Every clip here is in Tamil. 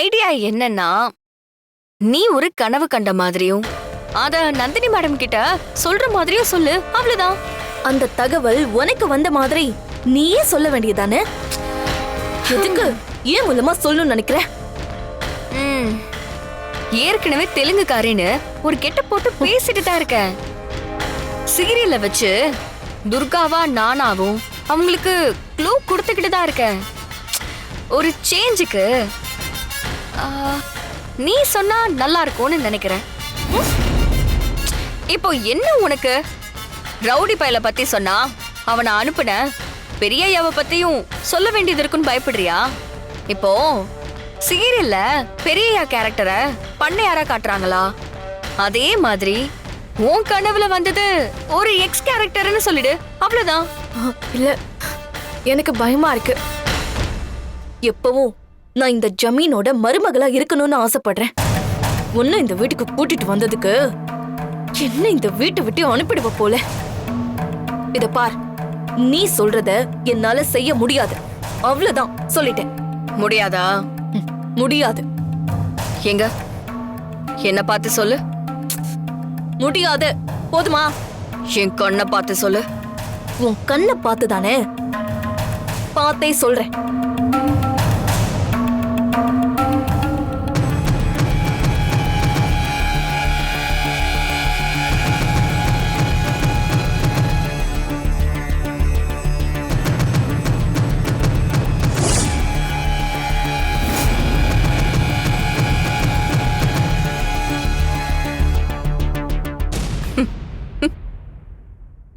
ஐடியா என்னன்னா, நீ ஒரு கனவு கண்ட மாதிரியும் அத நந்தினி மேடம் கிட்ட சொல்ற மாதிரியும் சொல்லு, அவ்வளவுதான். அந்த தகவல் உனக்கு வந்த மாதிரி நீயே சொல்ல வேண்டியதானே? எதுக்கு ஏன் மூலமா சொல்லணும்னு நினைக்கிற? ஏற்கனவே தெலுங்குக்காரின்னு ஒரு கெட்ட போட்டு பேசிட்டு தான் இருக்கேன். சீரியல்ல வச்சு துர்காவா நானாவும் அவங்களுக்கு க்ளூ கொடுத்துக்கிட்டு தான் இருக்கேன். ஒரு சேஞ்சுக்கு நீ சொன்னா நல்லா இருக்கும்னு நினைக்கிறேன். இப்போ என்ன உனக்கு? ரவுடி பயல பத்தி சொன்னா அவனை அனுப்புன பெரியய்யாவை பத்தியும் சொல்ல வேண்டியது இருக்குன்னு பயப்படுறியா? இப்போ சீரியல்ல பெரியய்யா கேரக்டரை பண்ணையாரா காட்டுறாங்களா? அதே மாதிரி உன் கனவுல வந்தது ஒரு எக்ஸ் கேரக்டர்னு சொல்லிடு, அவ்வளவுதான். இல்ல, எனக்கு பயமா இருக்கு. எப்பவும் நான் இந்த ஜமீனோட மருமகளா இருக்கணும்னு ஆசைப்படுறேன். ஒன்னும் இந்த வீட்டுக்கு கூட்டிட்டு வந்ததுக்கு என்ன இந்த வீட்டை விட்டு அனுப்பிடுவ போல. இத பார், நீ சொல்றத என்னால செய்ய முடியாது, அவ்வளவுதான் சொல்லிட்டேன். முடியாதா? முடியாது. எங்க என்ன பார்த்து சொல்லு. முடியாது, போதுமா? என் கண்ணை பார்த்து சொல்லு. உன் கண்ணை பார்த்து தானே பார்த்தே சொல்றேன்.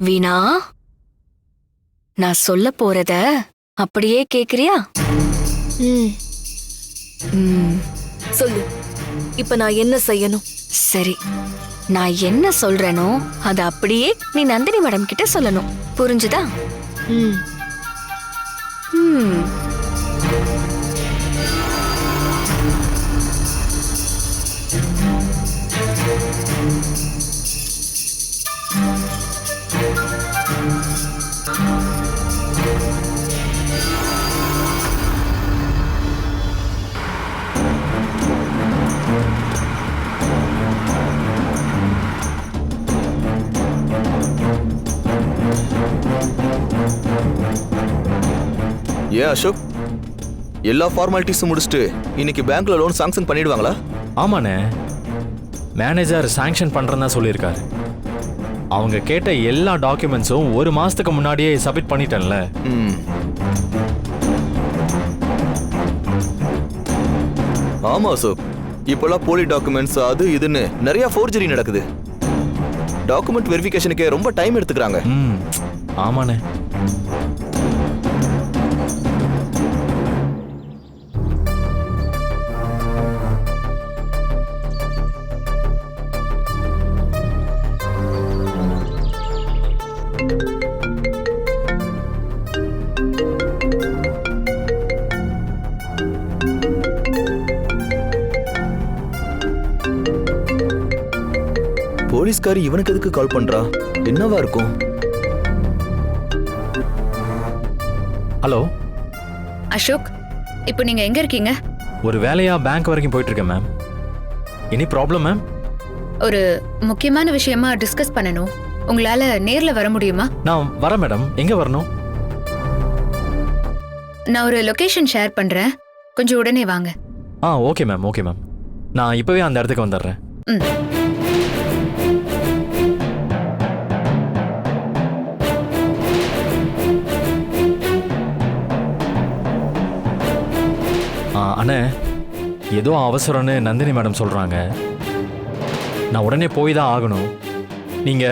வீணா, நான் சொல்ல போறத அப்படியே கேக்குறியா? சொல்லு, இப்ப நான் என்ன செய்யணும்? சரி, நான் என்ன சொல்றேனோ அத அப்படியே நீ நந்தினி மேடம் கிட்ட சொல்லணும், புரிஞ்சுதா? ஏன் அசோக், எல்லா ஃபார்மாலிட்டிஸும் முடிச்சுட்டு இன்னைக்கு பேங்க்ல லோன் சாங்ஷன் பண்ணிடுவாங்களா? ஆமாண்ணே, மேனேஜர் சாங்ஷன் பண்றேன்னு தான் சொல்லியிருக்காரு. அவங்க கேட்ட எல்லா டாக்குமெண்ட்ஸும் ஒரு மாசத்துக்கு முன்னாடியே சப்மிட் பண்ணிட்டேன்ல. ஆமா அசோக், இப்போலாம் போலி டாக்குமெண்ட்ஸ் அது இதுன்னு நிறைய ஃபோர்ஜரி நடக்குது. டாக்குமெண்ட் வெரிஃபிகேஷனுக்கே ரொம்ப டைம் எடுத்துக்கிறாங்க. ஆமாண்ணே. போலீஸ்காரி இவனுக்கு எதுக்கு கால் பண்றா? என்னவா இருக்கும்? ஹலோ அசோக், இப்போ நீங்க எங்க இருக்கீங்க? ஒரு வேலையா பேங்க் வரைக்கும் போயிட்டு இருக்கேன் மேம். Any problem ma'am? ஒரு முக்கியமான விஷயமா டிஸ்கஸ் பண்ணணும். உங்களால நேர்ல வர முடியுமா? நான் வரேன் மேடம். எங்க வரணும்? நான் ஒரு லொகேஷன் ஷேர் பண்றேன், கொஞ்சம் உடனே வாங்க. Okay ma'am, okay ma'am. நான் இப்பவே அந்த இடத்துக்கு வந்துடுறேன். அண்ணே, ஏதோ அவசரம்னு நந்தினி மேடம் சொல்றாங்க. நான் உடனே போய் தான் ஆகணும். நீங்க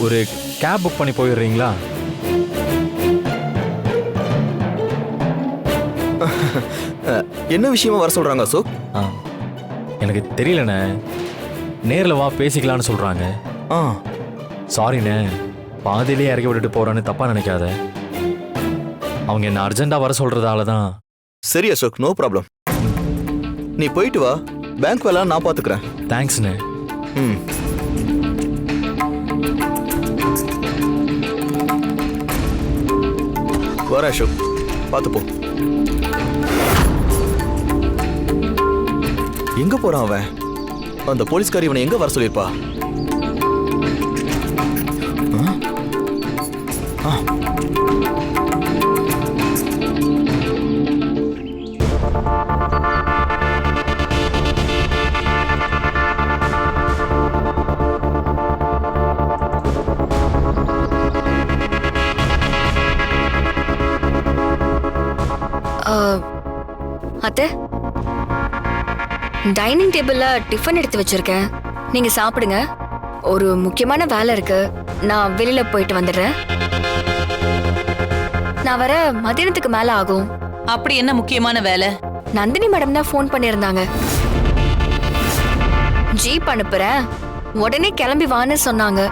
ஒரு கேப் புக் பண்ணி போயிடுறீங்களா? என்ன விஷயமா வர சொல்றாங்க அசோக்? எனக்கு தெரியலண்ணே, நேரில் வா பேசிக்கலான்னு சொல்றாங்க. சாரிண்ணே, பாதியிலே இறக்கி விட்டுட்டு போறான்னு தப்பா நினைக்காத. அவங்க என்ன அர்ஜென்ட்டா வர சொல்றதால தான். சரி அசோக், நோ ப்ராப்ளம். நீ போயிட்டு வா, பேங்க் வேலை நான் பாத்துக்கிறேன். தேங்க்ஸ்ண்ணே. வர அசோக், பார்த்து போ. எங்க போறான் அவன்? அந்த போலீஸ்காரி இவனை எங்க வர சொல்லிருப்பா? அத்தை, டைனிங் டேபிள்ல டிஃபன் எடுத்து வச்சிருக்கேன். நீங்க சாப்பிடுங்க. ஒரு முக்கியமான வேலை இருக்கு. நான் வெளியில போயிட்டு வந்துடுறேன். நான் வர மதியானத்துக்கு மேல ஆகும். அப்படி என்ன முக்கியமான வேலை? நந்தினி மேடம் தான் ஃபோன் பண்ணியிருந்தாங்க. ஜீப் அனுப்புறேன், உடனே கிளம்பி வான்னு சொன்னாங்க.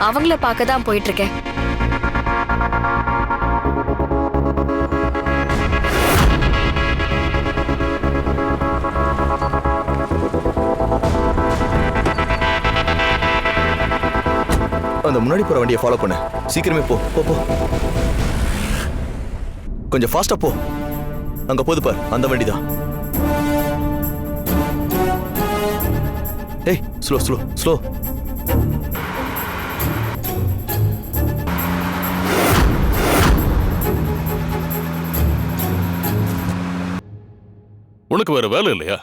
அவங்கள பார்க்க தான் போயிட்டு இருக்கேன். அந்த முன்னாடி போற வண்டியை ஃபாலோ பண்ணு. சீக்கிரமே போ போ போ. கொஞ்சம் ஃபாஸ்டா போ. அங்க போது பார், அந்த வண்டி தான். ஏய், ஸ்லோ ஸ்லோ ஸ்லோ. உனக்கு வேற வேலை இல்லையா?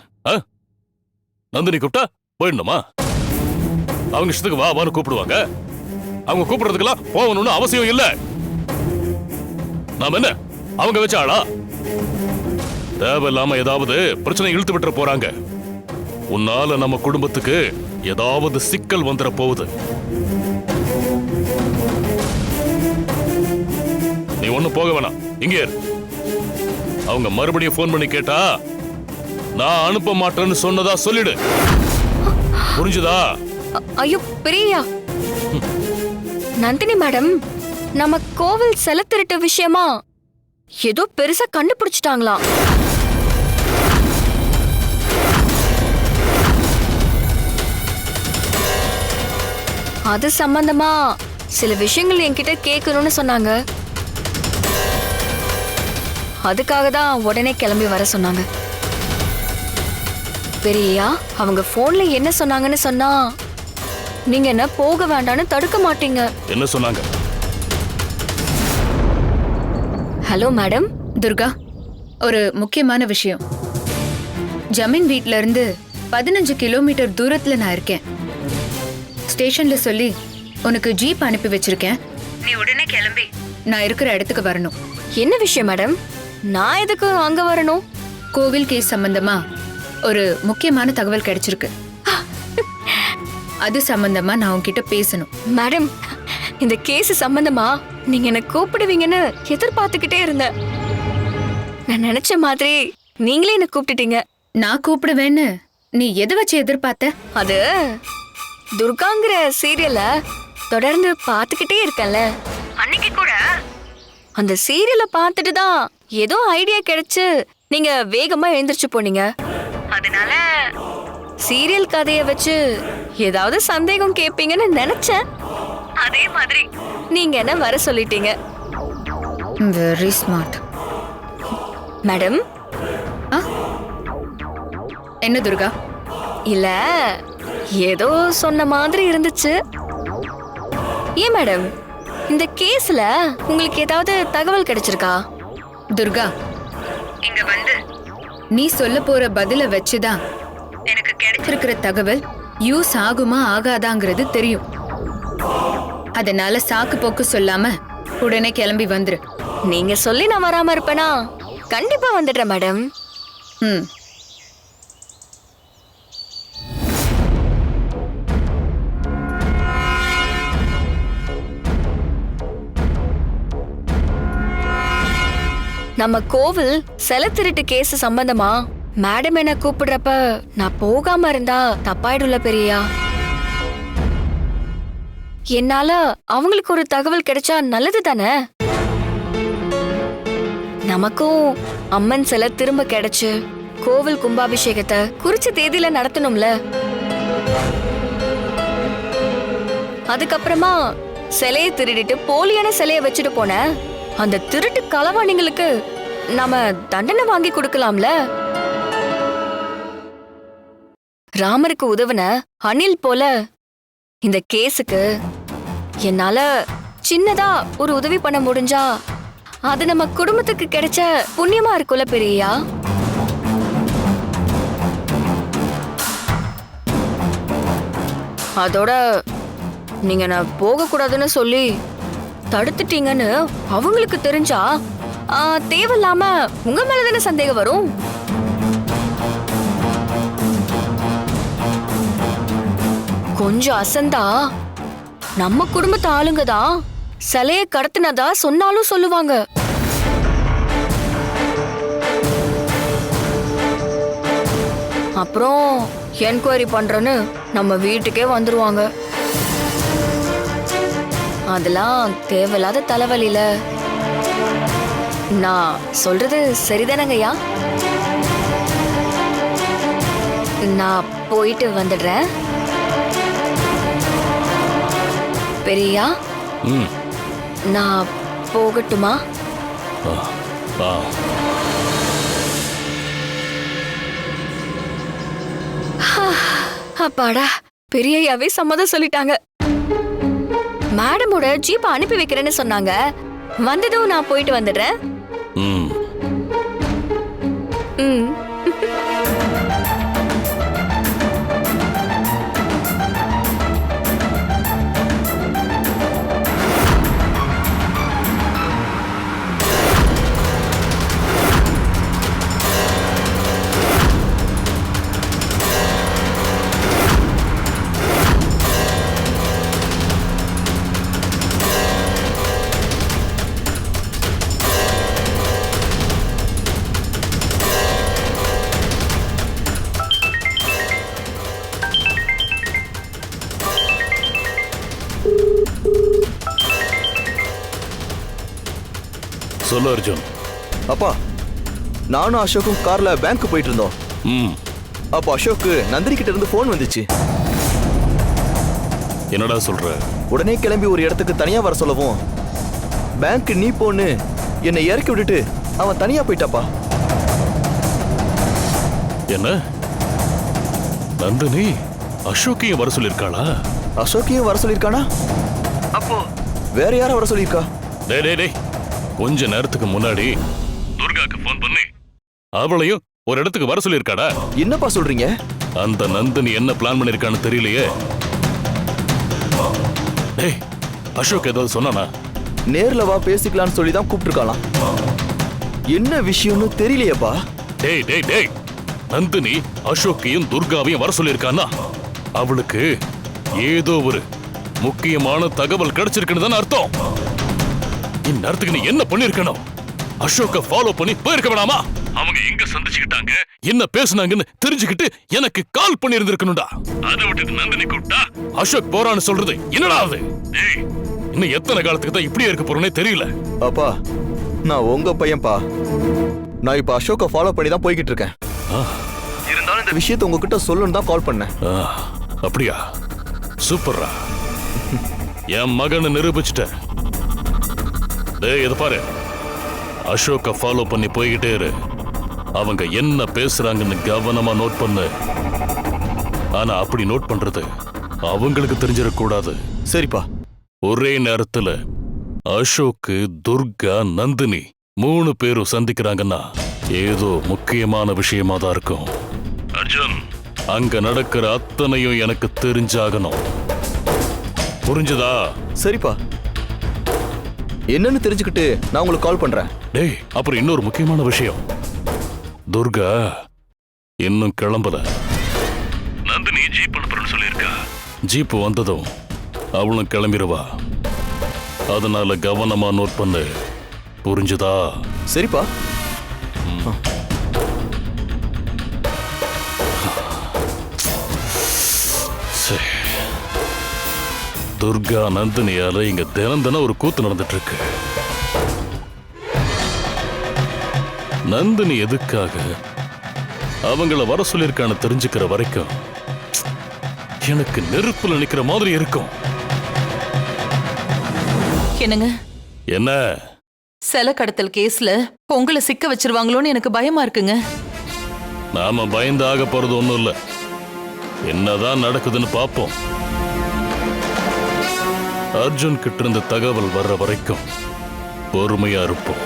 நந்தினி கூப்பிட்டா போயிடணுமா? அவங்க இஷ்டத்துக்கு வா வான்னு கூப்பிடுவாங்க. அவங்க கூப்பிடுறதுக்கெல்லாம் போகணும்னு அவசியம் இல்ல. நாம என்ன அவங்க வச்ச ஆளா? தேவையில்லாம ஏதாவது பிரச்சனை இழுத்து விட்டுற போறாங்க. உன்னால நம்ம குடும்பத்துக்கு ஏதாவது சிக்கல் வந்துட போகுது. நீ ஒண்ணும் போக வேணாம், இங்கே இரு. அவங்க மறுபடியும் போன் பண்ணி கேட்டா நான் அனுப்ப மாட்டேன்னு சொன்னதா சொல்லிடு. புரிஞ்சுதா? ஐயோ பிரியா, நந்தினி மேடம் நம்ம கோவில் செல திருட்டு விஷயமா ஏதோ பெருசா கண்டுபிடிச்சிட்டாங்களாம். அது சம்பந்தமா சில விஷயங்கள் என்கிட்ட கேட்கணும்னு சொன்னாங்க. அதுக்காக தான் உடனே கிளம்பி வர சொன்னாங்க. பெரியா, அவங்க போன்ல என்ன சொன்னாங்கன்னு சொன்னா நீங்க என்ன போக வேண்டாம்னு தடுக்க மாட்டீங்க. என்ன சொன்னாங்க? Hello madam. துர்கா, ஒரு முக்கியமான விஷயம். ஜமீன் வீட்ல இருந்து 15 கிலோமீட்டர் தூரத்துல நான் இருக்கேன். ஸ்டேஷன்ல சொல்லி உனக்கு ஜீப் அனுப்பி வச்சிருக்கேன். நீ உடனே கிளம்பி நான் இருக்கிற இடத்துக்கு வரணும். என்ன விஷயம் மேடம்? நான் எதுக்கு அங்க வரணும்? கோவில் கேஸ் சம்பந்தமா ஒரு முக்கியமான தகவல் கிடைச்சிருக்கு. அது சம்பந்தமா நான் உன்கிட்ட பேசணும். மேடம், இந்த கேஸ் சம்பந்தமா நீங்க என்ன கூப்பிடுவீங்கன்னு எதிர்பார்த்துக்கிட்டே இருந்தேன். நான் நினைச்ச மாதிரி நீங்களே என்ன கூப்பிட்டுட்டீங்க. நான் கூப்பிடுவேன்னு நீ எதை வச்சு எதிர்பார்த்த? அது துர்காங்கிற சீரியல தொடர்ந்து பார்த்துக்கிட்டே இருக்கேன்ல, அன்னைக்கு கூட அந்த சீரியல பார்த்துட்டு தான் ஏதோ ஐடியா கிடைச்சு நீங்க வேகமா எழுந்திருச்சு போனீங்க. அதனால சீரியல் கதைய வச்சு ஏதாவது சந்தேகம் கேட்பீங்கன்னு நினைச்சேன். அதே மாதிரி நீங்க என்ன வர சொல்லிட்டீங்க. Very smart. மேடம். என்ன துர்கா? இல்ல, ஏதோ சொன்ன மாதிரி இருந்துச்சு. ஏன் மேடம், இந்த கேஸ்ல உங்களுக்கு ஏதாவது தகவல் கிடைச்சிருக்கா? துர்கா, இங்க வந்து நீ சொல்ல போற பதில வச்சுதான் எனக்கு கிடைச்சிருக்கிற தகவல் யூஸ் ஆகுமா ஆகாதாங்கிறது தெரியும். அதனால சாக்கு போக்கு சொல்லாம உடனே கிளம்பி வந்துரு. நீங்க சொல்லி நான் வராம இருப்பேனா? கண்டிப்பா வந்துடுறேன் மேடம். நம்ம கோவில் செல திருட்டு கேஸ் சம்பந்தமா மேடம் என்ன கூப்பிடுறப்ப நான் போகாம இருந்தா தப்பாயிடும்ல பெரியா? என்னால அவங்களுக்கு ஒரு தகவல் கிடைச்சா நல்லது தானே? நமக்கும் அம்மன் சிலை திரும்ப கிடைச்சு கோவில் கும்பாபிஷேகத்தை குறிச்ச தேதியில நடத்தணும்ல. அதுக்கப்புறமா சிலையை திருடிட்டு போலியான சிலையை வச்சுட்டு போன அந்த திருட்டு களவாணிங்களுக்கு நாம தண்டனை வாங்கி கொடுக்கலாம்ல. ராமருக்கு உதவுன அனில் போல இந்த கேஸுக்கு என்னால சின்னதா ஒரு உதவி பண்ண முடிஞ்சா அது நம்ம குடும்பத்துக்கு கிடைச்ச புண்ணியமா இருக்கும்ல பெரியயா. அதோட நீங்க நான் போக கூடாதுன்னு சொல்லி தடுத்துட்டீங்கன்னு அவங்களுக்கு தெரிஞ்சா தேவையில்லாம உங்க மேலதானே சந்தேகம் வரும். கொஞ்சம் அசந்தா நம்ம குடும்பத்து ஆளுங்க தான் சிலைய கடத்தினதா சொன்னாலும் சொல்லுவாங்க. அப்புறம் என்கொயரி பண்றேன்னு நம்ம வீட்டுக்கே வந்துருவாங்க. அதெல்லாம் தேவையில்லாத தலைவலியில. நான் சொல்றது சரிதானங்கய்யா? நான் போயிட்டு வந்துடுறேன். பெரியா, நான் போகட்டுமா? அப்பாடா, பெரியயாவே சம்மதம் சொல்லிட்டாங்க. மேடமோட ஜீப்பை அனுப்பி வைக்கிறேன்னு சொன்னாங்க. வந்ததும் நான் போயிட்டு வந்துடுறேன். சொல்லு அர்ஜுன். அப்பா, நானும் அசோக்கும் கார்ல பேங்க் போயிட்டு இருந்தோம். அப்போ அசோக்கு நந்தினி கிட்ட இருந்து போன் வந்துச்சு. என்னடா சொல்ற? உடனே கிளம்பி ஒரு இடத்துக்கு தனியா வர சொல்லவும் பேங்க் நீ போன்னு என்னை இறக்கி விட்டுட்டு அவன் தனியா போயிட்டாப்பா. என்ன நந்தினி அசோக்கையும் வர சொல்லிருக்காளா? அசோக்கையும் வர சொல்லிருக்கானா? அப்போ வேற யார வர சொல்லிருக்கா? டேய், கொஞ்ச நேரத்துக்கு முன்னாடி துர்காக்கு போன் பண்ணி அவளையும் ஒரு இடத்துக்கு வர சொல்லிருக்காடா. என்னப்பா சொல்றீங்க? அந்த நந்தினி என்ன பிளான் பண்ணிருக்கான்னு தெரியலையே. டேய், அசோக் ஏதாவது சொன்னானா? நேர்ல வா பேசிக்கலாம்னு சொல்லி தான் கூப்பிட்டுருக்கலாம். என்ன விஷயம்னு தெரியலையேப்பா. டேய், நந்தினி அசோக்கையும் துர்காவையும் வர சொல்லிருக்கானா அவளுக்கு ஏதோ ஒரு முக்கியமான தகவல் கிடைச்சிருக்குன்னு தானே அர்த்தம். இந்நேரத்துக்கு நீ என்ன பண்ணிருக்கணும்? அசோக்க ஃபாலோ பண்ணி போயிருக்க வேணாமா? அவங்க எங்க சந்திச்சுக்கிட்டாங்க, என்ன பேசுனாங்கன்னு தெரிஞ்சுக்கிட்டு எனக்கு கால் பண்ணி இருந்திருக்கணும்டா. அதை விட்டுட்டு நந்தினி கூப்பிட்டா அசோக் போறான்னு சொல்றது என்னடா அது? இன்னும் எத்தனை காலத்துக்கு தான் இப்படியே இருக்க போறேனே தெரியல. அப்பா, நான் உங்க பையன்பா. நான் இப்ப அசோக்க ஃபாலோ பண்ணி தான் போய்கிட்டு இருக்கேன். இருந்தாலும் இந்த விஷயத்தை உங்ககிட்ட சொல்லணும் தான் கால் பண்ணேன். அப்படியா? சூப்பர்ரா, என் மகனை நிரூபிச்சுட்ட. டேய், இத பாரு, அசோக்க ஃபாலோ பண்ணி போய்கிட்டே இரு. அவங்க என்ன பேசுறாங்கன்னு கவனமா நோட் பண்ணு. ஆனா அப்படி நோட் பண்றது அவங்களுக்கு தெரிஞ்சிடக்கூடாது. சரிப்பா. ஒரே நேரத்துல அசோக்கு, துர்கா, நந்தினி 3 பேரும் சந்திக்கிறாங்கன்னா ஏதோ முக்கியமான விஷயமா தான் இருக்கும். அர்ஜுன், அங்க நடக்கிற அத்தனையும் எனக்கு தெரிஞ்சாகணும். புரிஞ்சுதா? சரிப்பா, என்னன்னு தெரிஞ்சுக்கிட்டு நான் உங்களுக்கு கால் பண்றேன். டேய், அப்புறம் இன்னொரு முக்கியமான விஷயம். துர்கா இன்னும் கிளம்பல. நந்தினி ஜீப் அனுப்புறேன்னு சொல்லியிருக்கா. ஜீப் வந்ததும் அவளும் கிளம்பிடுவா. அதனால கவனமா நோட் பண்ணு. புரிஞ்சுதா? சரிப்பா. துர்கா நந்தினியால இங்க தினம் ஒரு கூத்து நடந்துட்டு இருக்கு. நந்தினி எதுக்காக அவங்கள வர சொல்லிருக்கான்னு தெரிஞ்சுக்கிற வரைக்கும் எனக்கு நெருப்புல நிக்கிற மாதிரி இருக்கும். என்னங்க? என்ன? சிலை கடத்தல் கேஸ்ல உங்களை சிக்க வச்சிருவாங்களோன்னு எனக்கு பயமா இருக்குங்க. நாம பயந்து ஆக போறது ஒண்ணும் இல்ல. என்னதான் நடக்குதுன்னு பாப்போம். அர்ஜுன் கிட்ட இருந்து தகவல் வர்ற வரைக்கும் பொறுமையா இருப்போம்.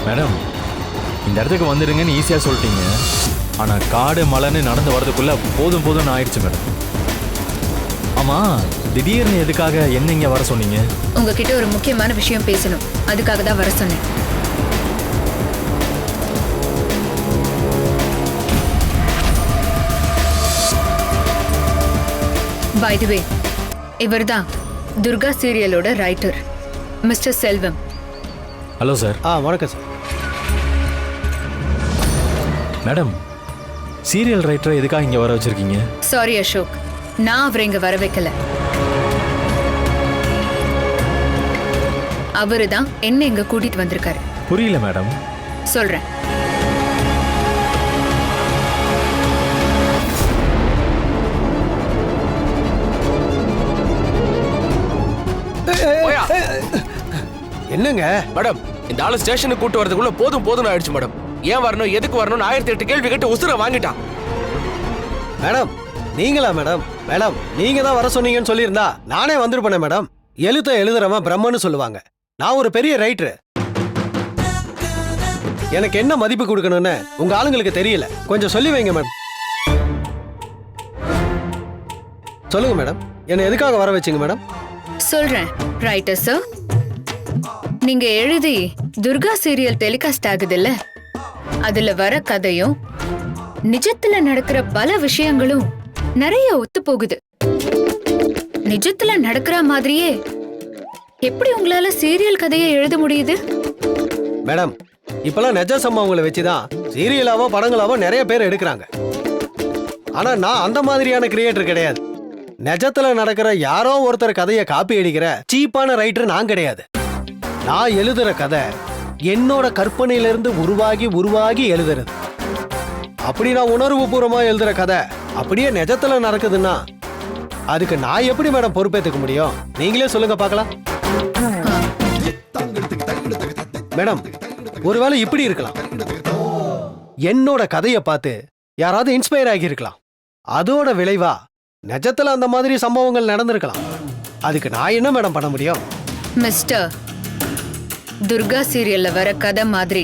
மேடம், இந்த இடத்துக்கு வந்துடுங்கன்னு ஈஸியாக சொல்லிட்டீங்க. ஆனால் காடு மலைன்னு நடந்து வரதுக்குள்ள போதும் போதும்னு ஆயிடுச்சு மேடம். ஆமாம், திடீர்னு எதுக்காக என்ன இங்கே வர சொன்னீங்க? உங்ககிட்ட ஒரு முக்கியமான விஷயம் பேசணும், அதுக்காக தான் வர சொன்னேன். பை தி வே, இவர்தான் துர்கா சீரியலோட writer mister Selvam. Hello sir. வணக்கம் சார். மேடம், சீரியல் ரைட்டரை எதுக்காக இங்கே வர வச்சிருக்கீங்க? சாரி அசோக், நான் அவரை இங்க வர வைக்கல. அவரு தான் என்ன இங்க கூட்டிட்டு வந்திருக்காரு. புரியல மேடம். சொல்றேன். என்னங்க மேடம், இந்த ஆளு ஸ்டேஷனுக்கு கூட்டு வரதுக்குள்ள போதும் போதும் ஆயிடுச்சு மேடம். ஏன் வரணும், எதுக்கு வரணும், 1008 கேள்வி கேட்டு உசுர வாங்கிட்டான். மேடம், நீங்களா மேடம்? மேடம், நீங்க தான் வர சொன்னீங்கன்னு சொல்லியிருந்தா நானே வந்துருப்பேனே மேடம். எழுதுறவன் பிரம்மன்னு சொல்லுவாங்க. நான் ஒரு பெரிய ரைட்டரு. எனக்கு என்ன மதிப்பு கொடுக்கணும்னு உங்க ஆளுங்களுக்கு தெரியல. கொஞ்சம் சொல்லி வைங்க மேடம். சொல்லுங்க மேடம், என்ன எதுக்காக வர வச்சீங்க மேடம்? சொல்றேன் ரைட்டர் சார். நீங்க எழுதி துர்கா சீரியல் டெலிகாஸ்ட் ஆகுதுல்ல, அதுல வர கதையும் நிஜத்துல நடக்கிற பல விஷயங்களும் நிறைய ஒத்து போகுது. நிஜத்துல நடக்கிற மாதிரியே எப்படி உங்களால சீரியல் கதையை எழுத முடியுது? மேடம், இப்பெல்லாம் நிஜ சம்பவங்களை வச்சுதான் சீரியலாவோ படங்களாவோ நிறைய பேர் எடுக்கிறாங்க. ஆனா நான் அந்த மாதிரியான கிரியேட்டர் கிடையாது. நிஜத்துல நடக்கிற யாரோ ஒருத்தர் கதையை காப்பி அடிக்கிற சீப்பான ரைட்டர் நான் கிடையாது. நான் எழுதுற கதை என்னோட கற்பனையிலிருந்து உருவாகி எழுதுறது. அப்படி நான் உணர்வு பூர்வமா எழுதுற கதை அப்படியே நிஜத்துல நடக்குதுன்னா அதுக்கு நான் எப்படி மேடம் பொறுப்பேற்றுக்க முடியும்? நீங்களே சொல்லுங்க பார்க்கலாம். மேடம், ஒருவேளை இப்படி இருக்கலாம். என்னோட கதையை பார்த்து யாராவது இன்ஸ்பயர் ஆகி இருக்கலாம். அதோட விளைவா நிஜத்துல அந்த மாதிரி சம்பவங்கள் நடந்திருக்கலாம். அதுக்கு நான் என்ன மேடம் பண்ண முடியும்? மிஸ்டர், துர்கா சீரியல்ல வர கதை மாதிரி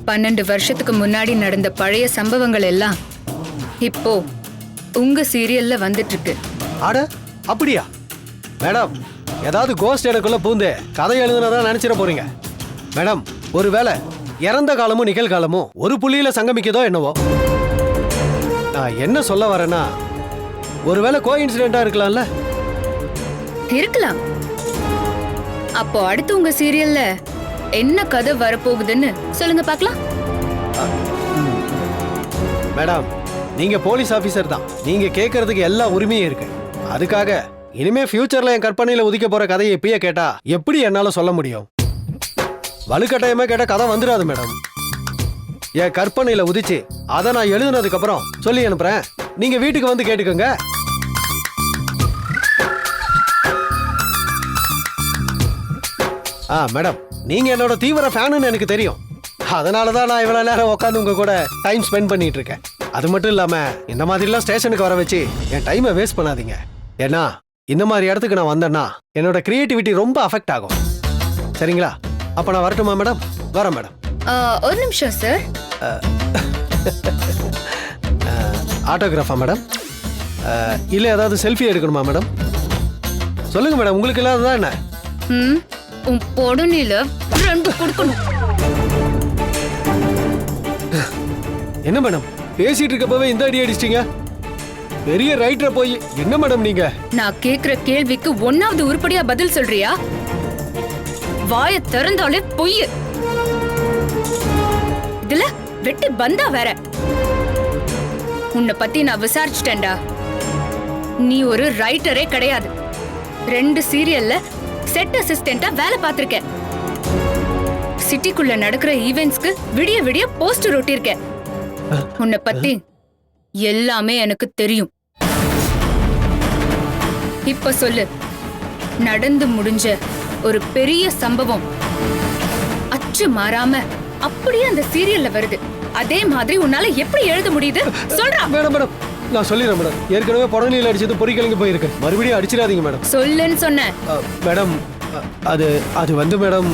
12 வருஷத்துக்கு முன்னாடி நடந்த பழைய சம்பவங்கள் எல்லாம் இப்போ உங்க சீரியல்ல வந்துட்டு இருக்கு. ஆட, அப்படியா மேடம்? ஏதாவது கோஸ்ட் எனக்குள்ள பூந்து கதை எழுதுனதான் நினைச்சிட போறீங்க மேடம்? ஒருவேளை இறந்த காலமும் நிகழ்காலமும் ஒரு புள்ளியில சங்கமிக்கதோ என்னவோ. நான் என்ன சொல்ல வரேன்னா, ஒருவேளை கோஇன்சிடென்ட்டா இருக்கலாம்ல. இருக்கலாம். அப்போ அடுத்து உங்க சீரியல்ல என்ன கதை வரப்போகுதுன்னு சொல்லுங்க பார்க்கலாம். மேடம், நீங்க போலீஸ் ஆபீசர் தான். நீங்க கேட்கறதுக்கு எல்லா உரிமையும் இருக்கு. அதுக்காக இனிமே ஃபியூச்சர்ல என் கற்பனையில உதிக்க போற கதையை இப்பயே கேட்டா எப்படி என்னால சொல்ல முடியும்? வலுக்கட்டாயமா கேட்ட கதை வந்துடாது மேடம். என் கற்பனையில உதிச்சு அதை நான் எழுதுனதுக்கு அப்புறம் சொல்லி அனுப்புறேன். நீங்க வீட்டுக்கு வந்து கேட்டுக்கோங்க. மேடம், நீங்க என்னோட தீவிர ஃபேனுன்னு எனக்கு தெரியும். அதனாலதான் நான் இவ்வளவு நேரம் உட்காந்து உங்க கூட டைம் ஸ்பெண்ட் பண்ணிட்டு இருக்கேன். அது மட்டும் இல்லாம இந்த மாதிரிலாம் ஸ்டேஷனுக்கு வர வச்சு என் டைமை வேஸ்ட் பண்ணாதீங்க. ஏன்னா இந்த மாதிரி இடத்துக்கு நான் வந்தேன்னா என்னோட கிரியேட்டிவிட்டி ரொம்ப அஃபெக்ட் ஆகும். சரிங்களா? அப்ப நான் வரட்டுமா மேடம்? வரேன் மேடம். ஒரு நிமிஷம் சார். ஆட்டோகிராஃபா மேடம்? இல்ல ஏதாவது செல்ஃபி எடுக்கணுமா மேடம்? சொல்லுங்க மேடம், உங்களுக்கு இல்லாததான் என்ன? உன் பொடுநில 2 கொடுக்கணும். என்ன மேடம் பேசிட்டு இருக்கப்பவே இந்த அடி அடிச்சிட்டீங்க? பெரிய ரைட்டர் போய் என்ன மேடம் நீங்க? நான் கேக்குற கேள்விக்கு 1வது உருப்படியா பதில் சொல்றியா? வாயை திறந்தாலே பொய். இதுல வெட்டி பந்தா வேற. உன்னை பத்தி நான் விசாரிச்சுட்டேன்டா. நீ ஒரு ரைட்டரே கிடையாது. 2 சீரியல்ல செட் அசிஸ்டண்டா வேலை பார்த்திருக்க. சிட்டிக்குள்ள நடக்கிற ஈவென்ட்ஸ்க்கு விடிய விடிய போஸ்டர் ஒட்டியிருக்க. உன்னை பத்தி எல்லாமே எனக்கு தெரியும். இப்ப சொல்லு, நடந்து முடிஞ்ச ஒரு பெரிய சம்பவம் அச்சு மாறாம அப்படியே அந்த சீரியல்ல வருது. அதே மாதிரி உன்னால எப்படி எழுத முடியுது? சொல்றா. மேடம் மேடம் நான் சொல்லிடுறேன் மேடம். ஏற்கனவே புடனில அடிச்சது பொறிக்கலைங்க போயிருக்கு. மறுபடியும் அடிச்சிடாதீங்க மேடம். சொல்லுன்னு சொன்னேன். மேடம் அது வந்து மேடம்